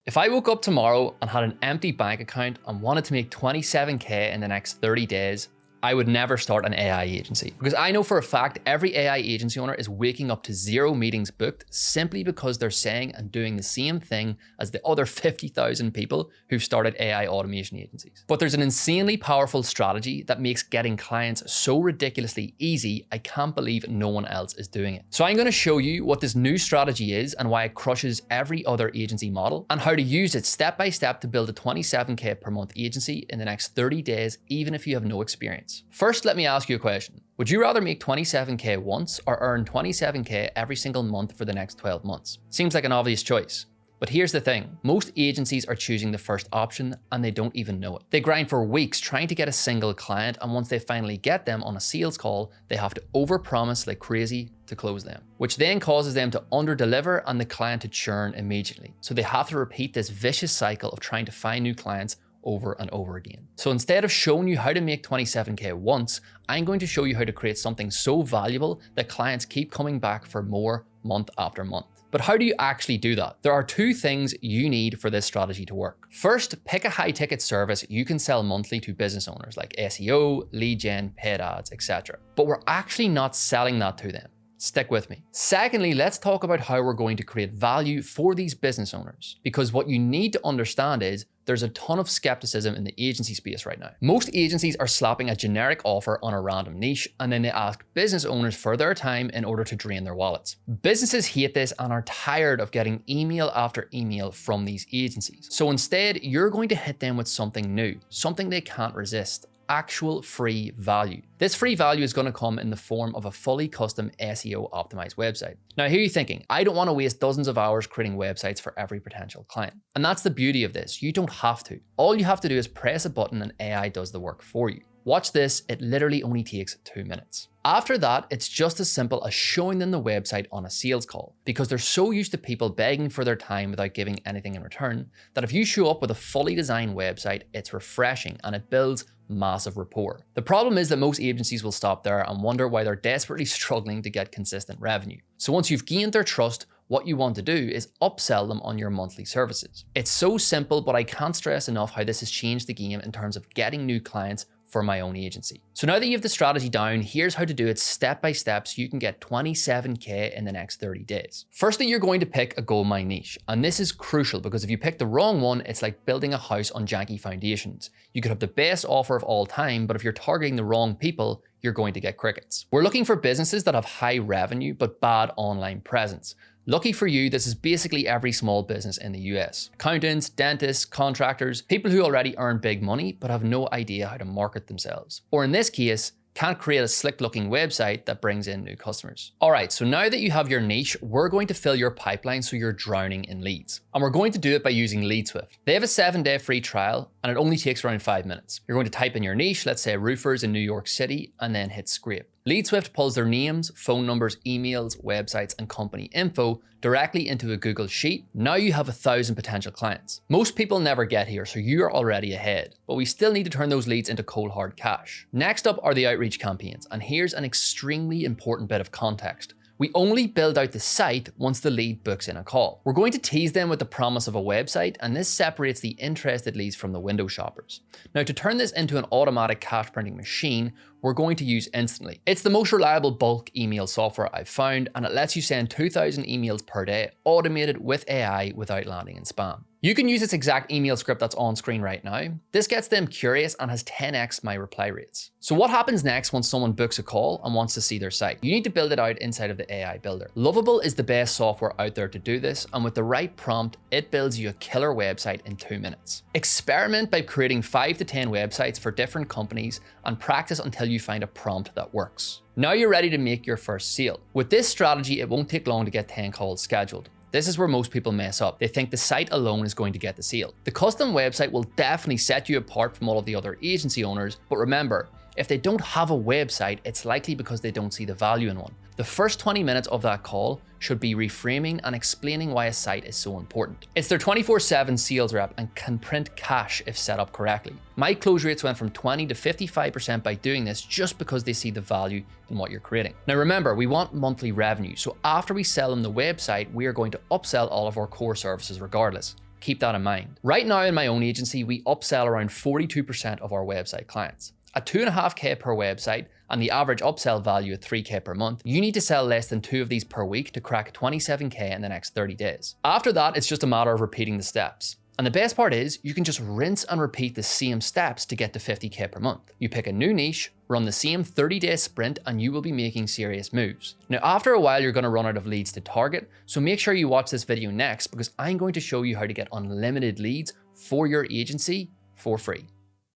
If I woke up tomorrow and had an empty bank account and wanted to make 27K in the next 30 days, I would never start an AI agency. Because I know for a fact every AI agency owner is waking up to 0 meetings booked simply because they're saying and doing the same thing as the other 50,000 people who've started AI automation agencies. But there's an insanely powerful strategy that makes getting clients so ridiculously easy, I can't believe no one else is doing it. So I'm going to show you what this new strategy is and why it crushes every other agency model, and how to use it step by step to build a 27K per month agency in the next 30 days, even if you have no experience. First, let me ask you a question. Would you rather make 27K once or earn 27K every single month for the next 12 months? Seems like an obvious choice. But here's the thing, most agencies are choosing the first option and they don't even know it. They grind for weeks trying to get a single client, and once they finally get them on a sales call, they have to overpromise like crazy to close them, which then causes them to underdeliver and the client to churn immediately. So they have to repeat this vicious cycle of trying to find new clients over and over again. So instead of showing you how to make 27K once, I'm going to show you how to create something so valuable that clients keep coming back for more month after month. But how do you actually do that? There are 2 things you need for this strategy to work. First, pick a high ticket service you can sell monthly to business owners like SEO, lead gen, paid ads, etc. But we're actually not selling that to them. Stick with me. Secondly, let's talk about how we're going to create value for these business owners. Because what you need to understand is there's a ton of skepticism in the agency space right now. Most agencies are slapping a generic offer on a random niche, and then they ask business owners for their time in order to drain their wallets. Businesses hate this and are tired of getting email after email from these agencies. So instead, you're going to hit them with something new, something they can't resist. Actual free value. This free value is going to come in the form of a fully custom SEO optimized website. Now, here you're thinking, I don't want to waste dozens of hours creating websites for every potential client. And that's the beauty of this. You don't have to. All you have to do is press a button and AI does the work for you. Watch this, it literally only takes 2 minutes. After that, it's just as simple as showing them the website on a sales call, because they're so used to people begging for their time without giving anything in return, that if you show up with a fully designed website, it's refreshing and it builds massive rapport. The problem is that most agencies will stop there and wonder why they're desperately struggling to get consistent revenue. So once you've gained their trust, what you want to do is upsell them on your monthly services. It's so simple, but I can't stress enough how this has changed the game in terms of getting new clients for my own agency. So now that you have the strategy down, here's how to do it step by step so you can get 27K in the next 30 days. Firstly, you're going to pick a goldmine niche. And this is crucial because if you pick the wrong one, it's like building a house on janky foundations. You could have the best offer of all time, but if you're targeting the wrong people, you're going to get crickets. We're looking for businesses that have high revenue but bad online presence. Lucky for you, this is basically every small business in the US. Accountants, dentists, contractors, people who already earn big money but have no idea how to market themselves. Or in this case, can't create a slick looking website that brings in new customers. All right, so now that you have your niche, we're going to fill your pipeline so you're drowning in leads. And we're going to do it by using LeadSwift. They have a 7-day free trial and it only takes around 5 minutes. You're going to type in your niche, let's say roofers in New York City, and then hit scrape. LeadSwift pulls their names, phone numbers, emails, websites, and company info directly into a Google Sheet. Now you have 1,000 potential clients. Most people never get here, so you're already ahead, but we still need to turn those leads into cold hard cash. Next up are the outreach campaigns, and here's an extremely important bit of context. We only build out the site once the lead books in a call. We're going to tease them with the promise of a website, and this separates the interested leads from the window shoppers. Now, to turn this into an automatic cash printing machine, we're going to use Instantly. It's the most reliable bulk email software I've found, and it lets you send 2,000 emails per day, automated with AI without landing in spam. You can use this exact email script that's on screen right now. This gets them curious and has 10x my reply rates. So what happens next once someone books a call and wants to see their site? You need to build it out inside of the AI builder. Lovable is the best software out there to do this, and with the right prompt, it builds you a killer website in 2 minutes. Experiment by creating 5 to 10 websites for different companies and practice until you find a prompt that works. Now you're ready to make your first sale. With this strategy, it won't take long to get 10 calls scheduled. This is where most people mess up. They think the site alone is going to get the sale. The custom website will definitely set you apart from all of the other agency owners, but remember, if they don't have a website, it's likely because they don't see the value in one. The first 20 minutes of that call should be reframing and explaining why a site is so important. It's their 24/7 sales rep and can print cash if set up correctly. My close rates went from 20 to 55% by doing this just because they see the value in what you're creating. Now remember, we want monthly revenue, so after we sell them the website, we are going to upsell all of our core services regardless. Keep that in mind. Right now in my own agency, we upsell around 42% of our website clients. At 2.5K per website and the average upsell value at 3K per month, you need to sell less than 2 of these per week to crack 27K in the next 30 days. After that, it's just a matter of repeating the steps. And the best part is you can just rinse and repeat the same steps to get to 50K per month. You pick a new niche, run the same 30-day sprint, and you will be making serious moves. Now, after a while, you're going to run out of leads to target. So make sure you watch this video next because I'm going to show you how to get unlimited leads for your agency for free.